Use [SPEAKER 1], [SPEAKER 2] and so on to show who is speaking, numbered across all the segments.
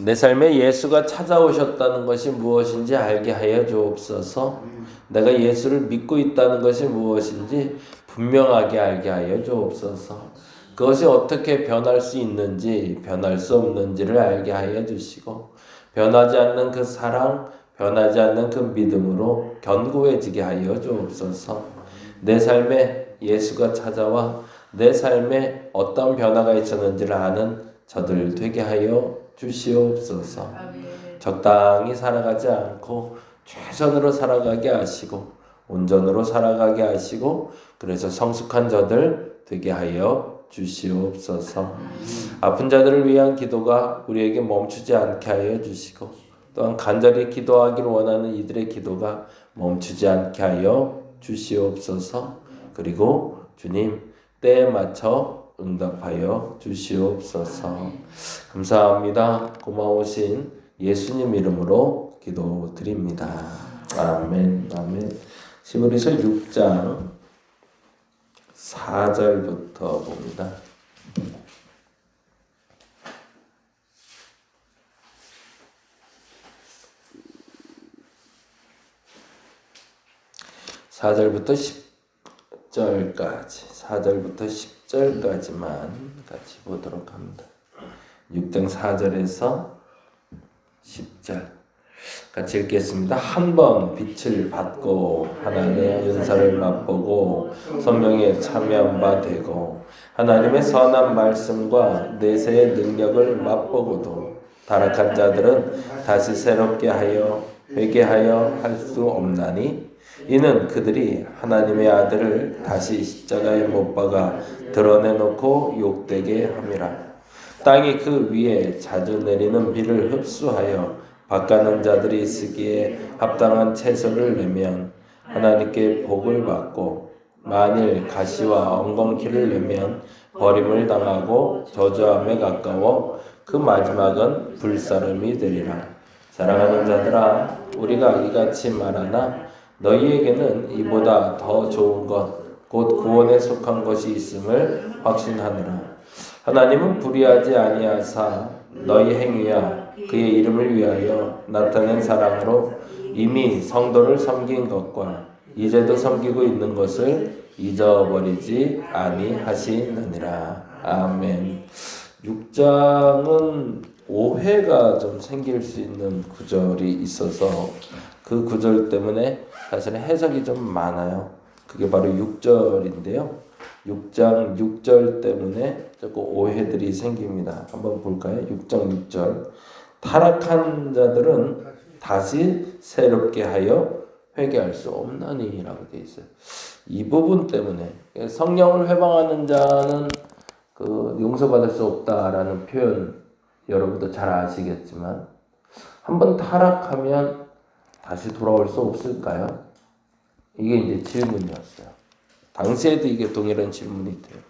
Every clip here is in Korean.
[SPEAKER 1] 내 삶에 예수가 찾아오셨다는 것이 무엇인지 알게 하여 주옵소서. 내가 예수를 믿고 있다는 것이 무엇인지 분명하게 알게 하여 주옵소서. 그것이 어떻게 변할 수 있는지 변할 수 없는지를 알게 하여 주시고 변하지 않는 그 사랑, 변하지 않는 그 믿음으로 견고해지게 하여 주옵소서. 내 삶에 예수가 찾아와 내 삶에 어떤 변화가 있었는지를 아는 저들 되게 하여 주시옵소서. 적당히 살아가지 않고 최선으로 살아가게 하시고 온전으로 살아가게 하시고 그래서 성숙한 저들 되게 하여 주시옵소서. 아픈 자들을 위한 기도가 우리에게 멈추지 않게 하여 주시고 또한 간절히 기도하기를 원하는 이들의 기도가 멈추지 않게 하여 주시옵소서. 그리고 주님 때에 맞춰 응답하여 주시옵소서. 감사합니다. 고마우신 예수님 이름으로 기도드립니다. 아멘. 아멘. 히브리서 6장 4절부터 봅니다. (4절부터 10절까지만 같이 보도록 합니다. 6장 4절에서 10절 같이 읽겠습니다. 한 번 빛을 받고 하나님의 은사를 맛보고 성령에 참여한 바 되고 하나님의 선한 말씀과 내세의 능력을 맛보고도 타락한 자들은 다시 새롭게 하여 회개하여 할 수 없나니 이는 그들이 하나님의 아들을 다시 십자가에 못 박아 드러내놓고 욕되게 함이라. 땅이 그 위에 자주 내리는 비를 흡수하여 밭가는 자들이 쓰기에 합당한 채소를 내면 하나님께 복을 받고 만일 가시와 엉겅퀴를 내면 버림을 당하고 저주함에 가까워 그 마지막은 불사름이 되리라. 사랑하는 자들아 우리가 이같이 말하나 너희에게는 이보다 더 좋은 것 곧 구원에 속한 것이 있음을 확신하노라. 하나님은 불의하지 아니하사 너희 행위야 그의 이름을 위하여 나타낸 사랑으로 이미 성도를 섬긴 것과 이제도 섬기고 있는 것을 잊어버리지 아니하시느니라. 아멘. 6장은 오해가 좀 생길 수 있는 구절이 있어서 그 구절 때문에 사실은 해석이 좀 많아요. 그게 바로 6절인데요. 6장 6절 때문에 조금 오해들이 생깁니다. 한번 볼까요? 6장 6절. 타락한 자들은 다시 새롭게 하여 회개할 수 없나니 라고 되어 있어요. 이 부분 때문에 성령을 회방하는 자는 용서받을 수 없다라는 표현 여러분도 잘 아시겠지만 한번 타락하면 다시 돌아올 수 없을까요? 이게 이제 질문이었어요. 당시에도 이게 동일한 질문이 돼요.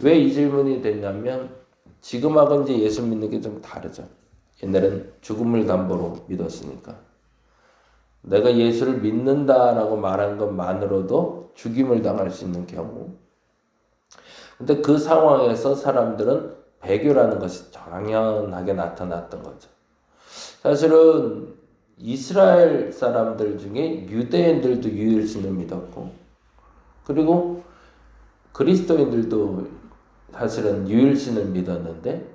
[SPEAKER 1] 왜 이 질문이 됐냐면 지금하고 이제 예수 믿는 게 좀 다르죠. 옛날엔 죽음을 담보로 믿었으니까. 내가 예수를 믿는다라고 말한 것만으로도 죽임을 당할 수 있는 경우. 근데 그 상황에서 사람들은 배교라는 것이 당연하게 나타났던 거죠. 사실은 이스라엘 사람들 중에 유대인들도 유일신을 믿었고 그리고 그리스도인들도 사실은 유일신을 믿었는데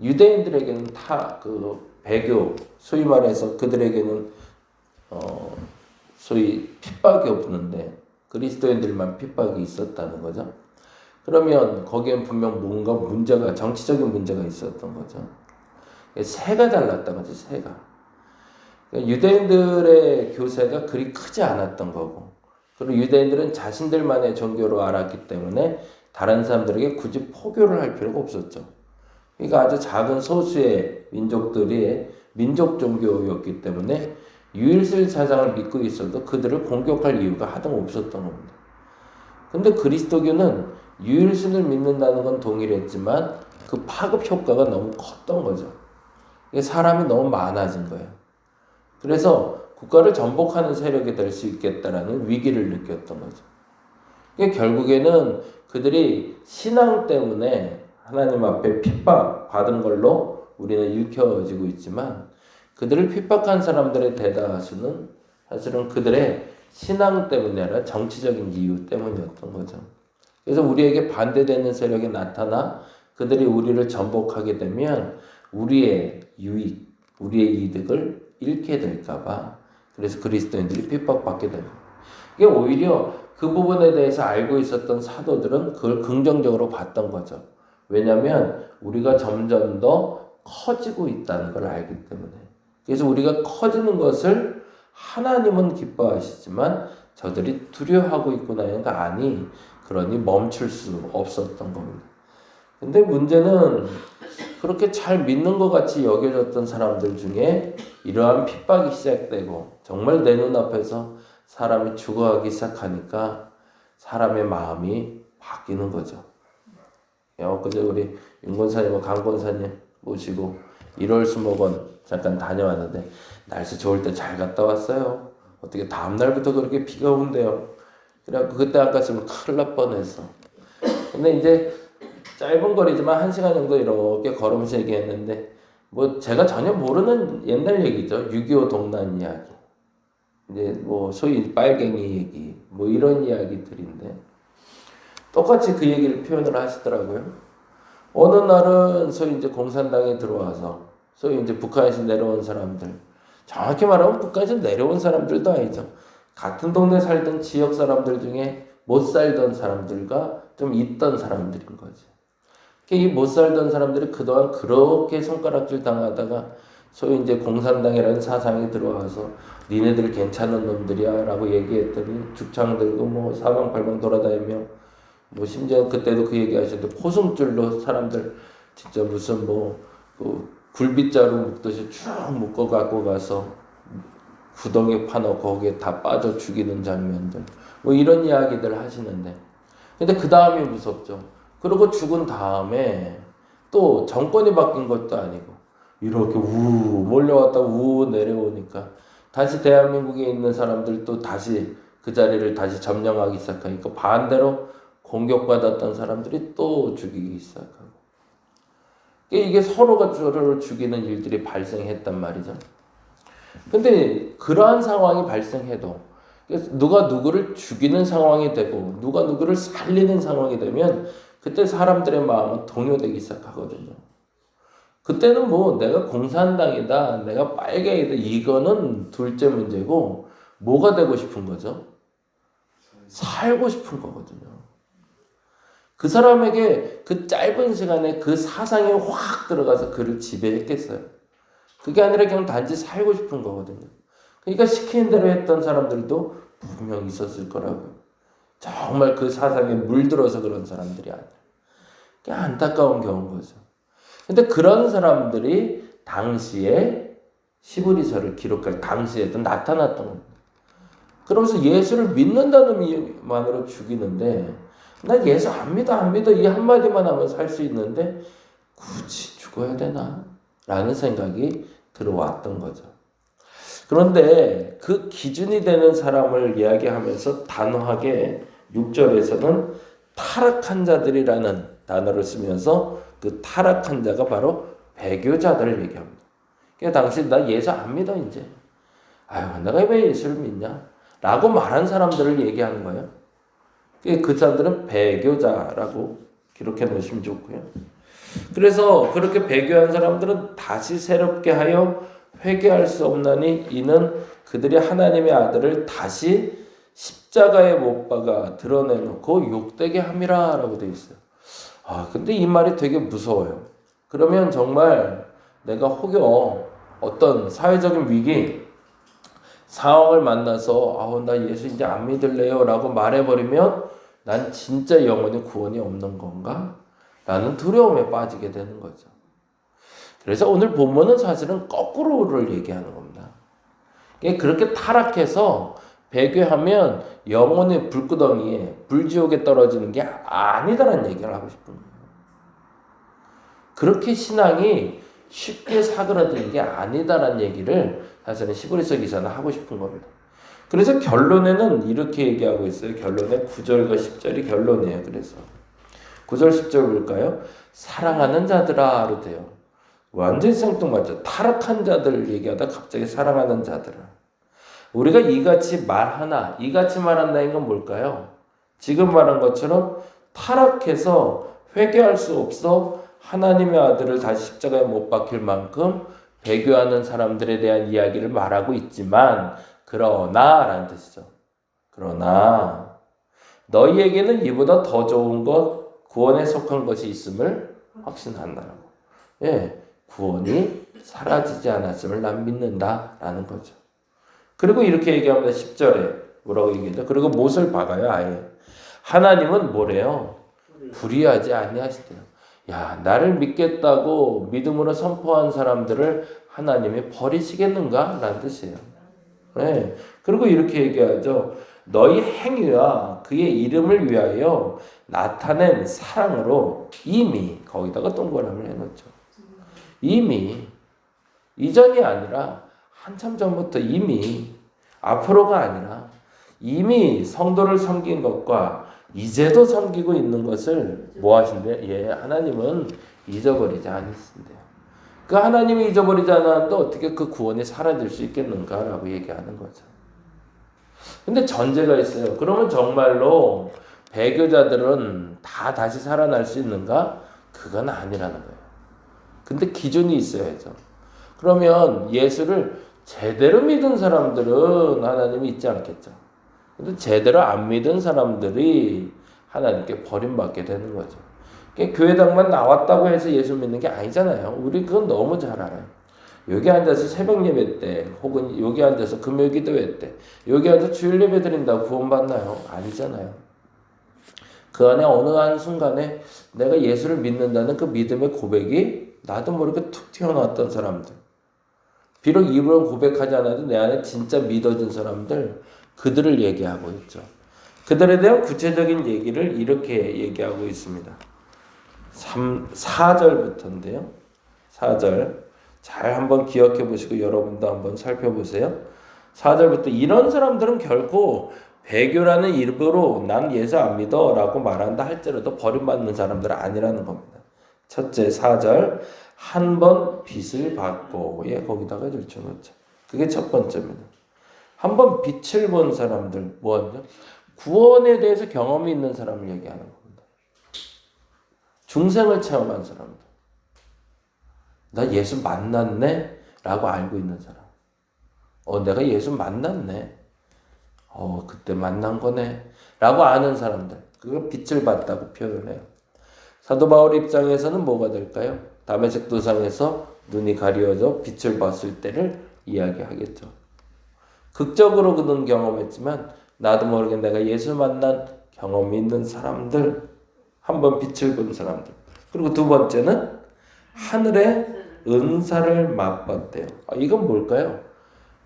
[SPEAKER 1] 유대인들에게는 다 그 배교 소위 말해서 그들에게는 소위 핍박이 없는데 그리스도인들만 핍박이 있었다는 거죠. 그러면 거기엔 분명 뭔가 문제가 정치적인 문제가 있었던 거죠. 세가 달랐던 거죠. 세가. 유대인들의 교세가 그리 크지 않았던 거고 그리고 유대인들은 자신들만의 종교로 알았기 때문에 다른 사람들에게 굳이 포교를 할 필요가 없었죠. 그러니까 아주 작은 소수의 민족들이 민족 종교였기 때문에 유일신 사상을 믿고 있어도 그들을 공격할 이유가 하등 없었던 겁니다. 근데 그리스도교는 유일신을 믿는다는 건 동일했지만 그 파급 효과가 너무 컸던 거죠. 사람이 너무 많아진 거예요. 그래서 국가를 전복하는 세력이 될 수 있겠다라는 위기를 느꼈던 거죠. 결국에는 그들이 신앙 때문에 하나님 앞에 핍박 받은 걸로 우리는 읽혀지고 있지만 그들을 핍박한 사람들의 대다수는 사실은 그들의 신앙 때문이 아니라 정치적인 이유 때문이었던 거죠. 그래서 우리에게 반대되는 세력이 나타나 그들이 우리를 전복하게 되면 우리의 유익, 우리의 이득을 잃게 될까봐 그래서 그리스도인들이 핍박받게 됩니다. 이게 오히려 그 부분에 대해서 알고 있었던 사도들은 그걸 긍정적으로 봤던 거죠. 왜냐하면 우리가 점점 더 커지고 있다는 걸 알기 때문에. 그래서 우리가 커지는 것을 하나님은 기뻐하시지만 저들이 두려워하고 있구나. 아니, 그러니 멈출 수 없었던 겁니다. 근데 문제는 그렇게 잘 믿는 것 같이 여겨졌던 사람들 중에 이러한 핍박이 시작되고 정말 내 눈앞에서 사람이 죽어가기 시작하니까 사람의 마음이 바뀌는 거죠. 엊그제 우리 윤 권사님, 강 권사님 모시고 1월 수목원 잠깐 다녀왔는데 날씨 좋을 때 잘 갔다 왔어요. 어떻게 다음날부터 그렇게 비가 온대요. 그래갖고 그때 안 갔으면 큰일 날 뻔했어. 근데 이제 짧은 거리지만 1시간 정도 이렇게 걸으면서 얘기했는데 뭐 제가 전혀 모르는 옛날 얘기죠. 6.25 동란 이야기. 이제 뭐 소위 빨갱이 얘기 뭐 이런 이야기들인데 똑같이 그 얘기를 표현을 하시더라고요. 어느 날은 소위 이제 공산당에 들어와서 소위 이제 북한에서 내려온 사람들, 정확히 말하면 북한에서 내려온 사람들도 아니죠. 같은 동네 살던 지역 사람들 중에 못 살던 사람들과 좀 있던 사람들인 거지. 이 못 살던 사람들이 그동안 그렇게 손가락질 당하다가 소위 이제 공산당이라는 사상이 들어와서 니네들 괜찮은 놈들이야 라고 얘기했더니 죽창 들고 뭐 사방팔방 돌아다니며 뭐 심지어 그때도 그 얘기 하셨는데 포승줄로 사람들 진짜 무슨 그 굴빗자루 묶듯이 쭉 묶어 갖고 가서 구덩이 파놓고 거기에 다 빠져 죽이는 장면들 뭐 이런 이야기들 하시는데 근데 그 다음이 무섭죠. 그리고 죽은 다음에 또 정권이 바뀐 것도 아니고 이렇게 우 몰려왔다 우 내려오니까 다시 대한민국에 있는 사람들도 다시 그 자리를 다시 점령하기 시작하니까 반대로 공격받았던 사람들이 또 죽이기 시작하고 이게 서로가 서로를 죽이는 일들이 발생했단 말이죠. 근데 그러한 상황이 발생해도 누가 누구를 죽이는 상황이 되고 누가 누구를 살리는 상황이 되면 그때 사람들의 마음은 동요되기 시작하거든요. 그때는 뭐 내가 공산당이다, 내가 빨갱이다 이거는 둘째 문제고 뭐가 되고 싶은 거죠? 살고 싶은 거거든요. 그 사람에게 그 짧은 시간에 그 사상이 확 들어가서 그를 지배했겠어요. 그게 아니라 그냥 단지 살고 싶은 거거든요. 그러니까 시키는 대로 했던 사람들도 분명 있었을 거라고요. 정말 그 사상에 물들어서 그런 사람들이 아니라. 그게 안타까운 경우인 거죠. 근데 그런 사람들이 당시에 시브리서를 기록할 당시에도 나타났던 겁니다. 그러면서 예수를 믿는다는 이유만으로 죽이는데 난 예수 안 믿어 이 한마디만 하면 살 수 있는데 굳이 죽어야 되나? 라는 생각이 들어왔던 거죠. 그런데 그 기준이 되는 사람을 이야기하면서 단호하게 6절에서는 타락한 자들이라는 단어를 쓰면서 그 타락한 자가 바로 배교자들을 얘기합니다. 그러니까 당시 나 예수 안 믿어 이제. 아유 내가 왜 예수를 믿냐? 라고 말한 사람들을 얘기하는 거예요. 그 사람들은 배교자라고 기록해 놓으시면 좋고요. 그래서 그렇게 배교한 사람들은 다시 새롭게 하여 회개할 수 없나니 이는 그들이 하나님의 아들을 다시 십자가에 못 박아 드러내놓고 욕되게 함이라 라고 되어 있어요. 근데 이 말이 되게 무서워요. 그러면 정말 내가 혹여 어떤 사회적인 위기 상황을 만나서 나 예수 이제 안 믿을래요 라고 말해버리면 난 진짜 영원히 구원이 없는 건가? 라는 두려움에 빠지게 되는 거죠. 그래서 오늘 본문은 사실은 거꾸로를 얘기하는 겁니다. 그렇게 타락해서 배교하면 영혼의 불구덩이에 불지옥에 떨어지는 게 아니다라는 얘기를 하고 싶은 거예요. 그렇게 신앙이 쉽게 사그라드는 게 아니다라는 얘기를 사실은 히브리서 기사는 하고 싶은 겁니다. 그래서 결론에는 이렇게 얘기하고 있어요. 결론에 9절과 10절이 결론이에요. 그래서 9절 10절 볼까요? 사랑하는 자들아로 돼요. 완전히 생뚱맞죠. 타락한 자들 얘기하다 갑자기 사랑하는 자들을. 우리가 이같이 말한다는 건 뭘까요? 지금 말한 것처럼 타락해서 회개할 수 없어 하나님의 아들을 다시 십자가에 못 박힐 만큼 배교하는 사람들에 대한 이야기를 말하고 있지만 그러나라는 뜻이죠. 그러나 너희에게는 이보다 더 좋은 것 구원에 속한 것이 있음을 확신한다라고. 예, 구원이 사라지지 않았음을 난 믿는다라는 거죠. 그리고 이렇게 얘기합니다. 10절에 뭐라고 얘기하죠? 그리고 못을 박아요. 아예. 하나님은 뭐래요? 불의하지 아니하시대요. 야, 나를 믿겠다고 믿음으로 선포한 사람들을 하나님이 버리시겠는가? 라는 뜻이에요. 네. 그리고 이렇게 얘기하죠. 너희 행위와 그의 이름을 위하여 나타낸 사랑으로 이미 거기다가 동그라미를 해놓죠. 이미 이전이 아니라 한참 전부터 이미 앞으로가 아니라 이미 성도를 섬긴 것과 이제도 섬기고 있는 것을 뭐 하신대? 예, 하나님은 잊어버리지 않으신대요. 그 하나님이 잊어버리지 않았는데 어떻게 그 구원이 사라질 수 있겠는가라고 얘기하는 거죠. 근데 전제가 있어요. 그러면 정말로 배교자들은 다 다시 살아날 수 있는가? 그건 아니라는 거예요. 근데 기준이 있어야죠. 그러면 예수를 제대로 믿은 사람들은 하나님이 잊지 않겠죠. 근데 제대로 안 믿은 사람들이 하나님께 버림받게 되는 거죠. 교회당만 나왔다고 해서 예수 믿는 게 아니잖아요. 우리 그건 너무 잘 알아요. 여기 앉아서 새벽 예배 때 혹은 여기 앉아서 금요 기도회 때 여기 앉아서 주일 예배 드린다고 구원받나요? 아니잖아요. 그 안에 어느 한 순간에 내가 예수를 믿는다는 그 믿음의 고백이 나도 모르게 툭 튀어나왔던 사람들, 비록 입으로 고백하지 않아도 내 안에 진짜 믿어진 사람들, 그들을 얘기하고 있죠. 그들에 대한 구체적인 얘기를 이렇게 얘기하고 있습니다. 4절부터인데요. 4절 잘 한번 기억해 보시고 여러분도 한번 살펴보세요. 4절부터 이런 사람들은 결코 배교라는 이름으로 난 예수 안 믿어 라고 말한다 할지라도 버림받는 사람들은 아니라는 겁니다. 첫째 4절 한 번 빚을 받고 거기다가 줄쳐놓죠. 그게 첫 번째입니다. 한 번 빛을 본 사람들 뭐하죠? 구원에 대해서 경험이 있는 사람을 얘기하는 겁니다. 중생을 체험한 사람들. 나 예수 만났네? 라고 알고 있는 사람. 내가 예수 만났네. 그때 만난 거네. 라고 아는 사람들. 그걸 빛을 봤다고 표현을 해요. 사도 바울 입장에서는 뭐가 될까요? 다메섹 도상에서 눈이 가려져 빛을 봤을 때를 이야기하겠죠. 극적으로 그는 경험했지만 나도 모르게 내가 예수 만난 경험이 있는 사람들, 한번 빛을 본 사람들. 그리고 두 번째는 하늘의 은사를 맛봤대요. 이건 뭘까요?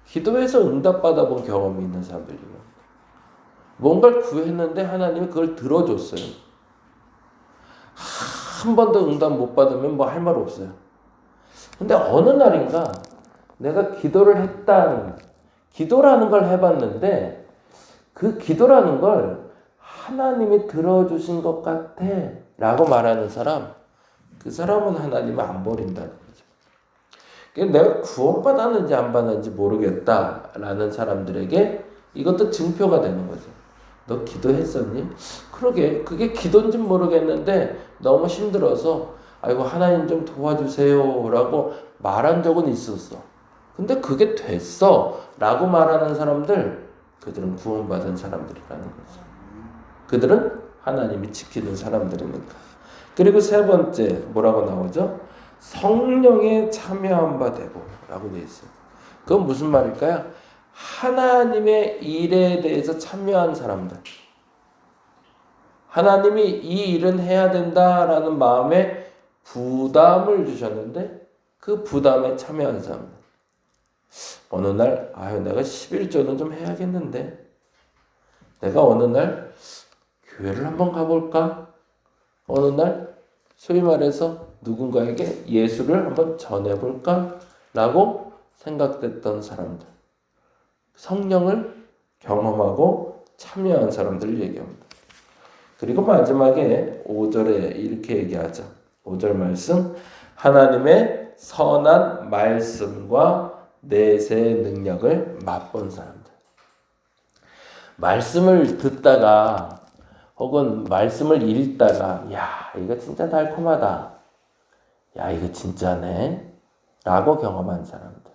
[SPEAKER 1] 기도에서 응답받아 본 경험이 있는 사람들이요. 뭔가를 구했는데 하나님이 그걸 들어줬어요. 한 번도 응답 못 받으면 뭐 할 말 없어요. 근데 어느 날인가 내가 기도를 했다는, 기도라는 걸 해봤는데 그 기도라는 걸 하나님이 들어주신 것 같아 라고 말하는 사람, 그 사람은 하나님을 안 버린다는 거죠. 내가 구원받았는지 안 받았는지 모르겠다라는 사람들에게 이것도 증표가 되는 거죠. 너 기도했었니? 그러게 그게 기도인지 모르겠는데 너무 힘들어서 아이고 하나님 좀 도와주세요 라고 말한 적은 있었어. 근데 그게 됐어 라고 말하는 사람들, 그들은 구원받은 사람들이라는 거죠. 그들은 하나님이 지키는 사람들이니까. 그리고 세 번째 뭐라고 나오죠? 성령에 참여한 바 되고 라고 되어 있어요. 그건 무슨 말일까요? 하나님의 일에 대해서 참여한 사람들. 하나님이 이 일은 해야 된다라는 마음에 부담을 주셨는데 그 부담에 참여한 사람들. 어느 날 내가 11조는 좀 해야겠는데, 내가 어느 날 교회를 한번 가볼까? 어느 날 소위 말해서 누군가에게 예수를 한번 전해볼까? 라고 생각됐던 사람들. 성령을 경험하고 참여한 사람들을 얘기합니다. 그리고 마지막에 5절에 이렇게 얘기하죠. 5절 말씀, 하나님의 선한 말씀과 내세의 능력을 맛본 사람들. 말씀을 듣다가 혹은 말씀을 읽다가 야 이거 진짜 달콤하다. 야 이거 진짜네. 라고 경험한 사람들.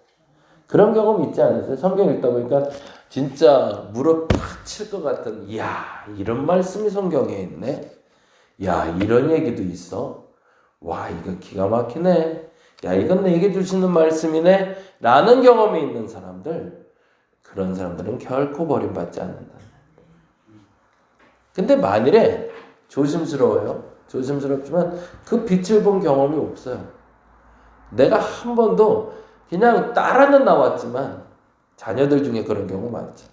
[SPEAKER 1] 그런 경험 있지 않으세요? 성경 읽다 보니까 진짜 무릎 팍 칠 것 같은 이야 이런 말씀이 성경에 있네. 야 이런 얘기도 있어. 와 이거 기가 막히네. 야 이건 내게 주시는 말씀이네. 라는 경험이 있는 사람들. 그런 사람들은 결코 버림받지 않는다. 근데 만일에 조심스러워요. 조심스럽지만 그 빛을 본 경험이 없어요. 내가 한 번도 그냥 따라는 나왔지만 자녀들 중에 그런 경우 많죠.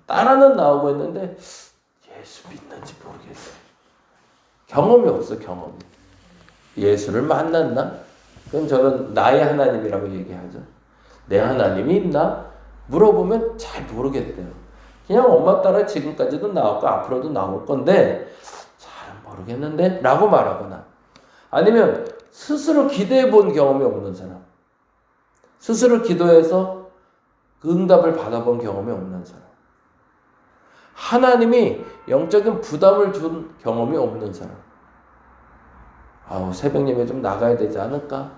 [SPEAKER 1] 따라는 나오고 있는데 예수 믿는지 모르겠어요. 경험이 없어 경험이. 예수를 만났나? 그럼 저는 나의 하나님이라고 얘기하죠. 내 하나님이 있나? 물어보면 잘 모르겠대요. 그냥 엄마 따라 지금까지도 나왔고 앞으로도 나올 건데 잘 모르겠는데? 라고 말하거나 아니면 스스로 기도해 본 경험이 없는 사람. 스스로 기도해서 그 응답을 받아본 경험이 없는 사람. 하나님이 영적인 부담을 준 경험이 없는 사람. 새벽 예배 좀 나가야 되지 않을까?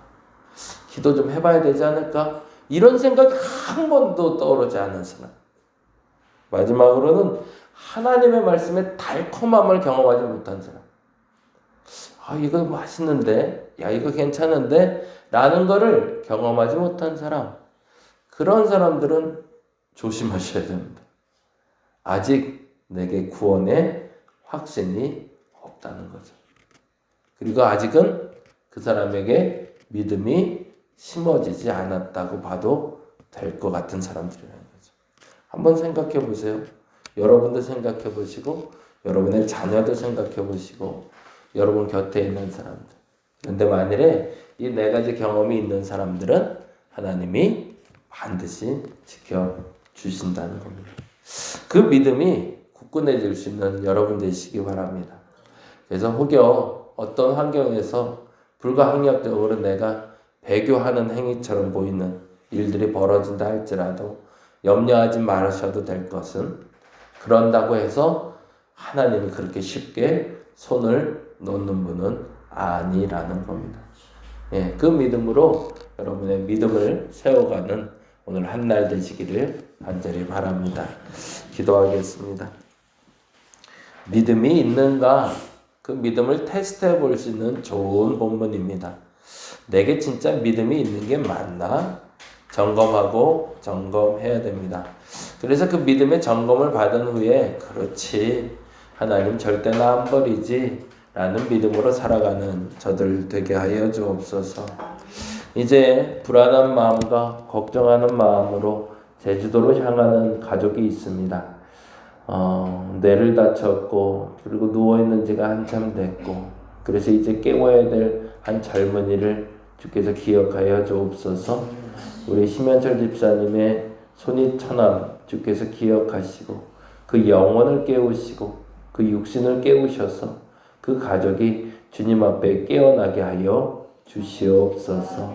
[SPEAKER 1] 기도 좀 해봐야 되지 않을까? 이런 생각이 한 번도 떠오르지 않은 사람. 마지막으로는 하나님의 말씀의 달콤함을 경험하지 못한 사람. 이거 맛있는데? 야, 이거 괜찮은데? 라는 거를 경험하지 못한 사람. 그런 사람들은 조심하셔야 됩니다. 아직 내게 구원의 확신이 없다는 거죠. 그리고 아직은 그 사람에게 믿음이 심어지지 않았다고 봐도 될 것 같은 사람들이라는 거죠. 한번 생각해 보세요. 여러분도 생각해 보시고 여러분의 자녀도 생각해 보시고 여러분 곁에 있는 사람들. 그런데 만일에 이 네 가지 경험이 있는 사람들은 하나님이 반드시 지켜주신다는 겁니다. 그 믿음이 굳건해질 수 있는 여러분 되시기 바랍니다. 그래서 혹여 어떤 환경에서 불가항력적으로 내가 배교하는 행위처럼 보이는 일들이 벌어진다 할지라도 염려하지 말으셔도 될 것은 그런다고 해서 하나님이 그렇게 쉽게 손을 놓는 분은 아니라는 겁니다. 그 믿음으로 여러분의 믿음을 세워가는 오늘 한날 되시기를 간절히 바랍니다. 기도하겠습니다. 믿음이 있는가? 그 믿음을 테스트해 볼 수 있는 좋은 본문입니다. 내게 진짜 믿음이 있는 게 맞나? 점검하고 점검해야 됩니다. 그래서 그 믿음의 점검을 받은 후에 그렇지 하나님 절대 나 안 버리지 라는 믿음으로 살아가는 저들 되게 하여 주옵소서. 이제 불안한 마음과 걱정하는 마음으로 제주도로 향하는 가족이 있습니다. 뇌를 다쳤고 그리고 누워있는 지가 한참 됐고 그래서 이제 깨워야 될 한 젊은이를 주께서 기억하여 주옵소서. 우리 심현철 집사님의 손이천함 주께서 기억하시고 그 영혼을 깨우시고 그 육신을 깨우셔서 그 가족이 주님 앞에 깨어나게 하여 주시옵소서.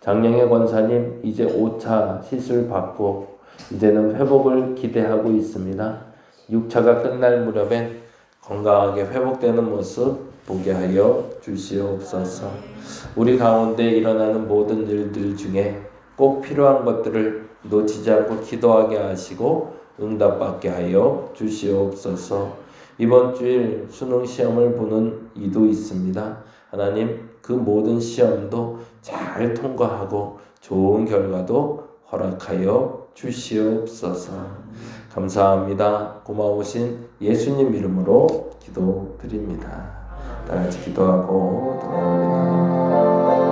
[SPEAKER 1] 장영애 권사님 이제 5차 시술 받고 이제는 회복을 기대하고 있습니다. 6차가 끝날 무렵엔 건강하게 회복되는 모습 보게 하여 주시옵소서. 우리 가운데 일어나는 모든 일들 중에 꼭 필요한 것들을 놓치지 않고 기도하게 하시고 응답받게 하여 주시옵소서. 이번 주일 수능 시험을 보는 이도 있습니다. 하나님 그 모든 시험도 잘 통과하고 좋은 결과도 허락하여 주시옵소서. 감사합니다. 고마우신 예수님 이름으로 기도드립니다. 다 같이 기도하고 돌아옵니다.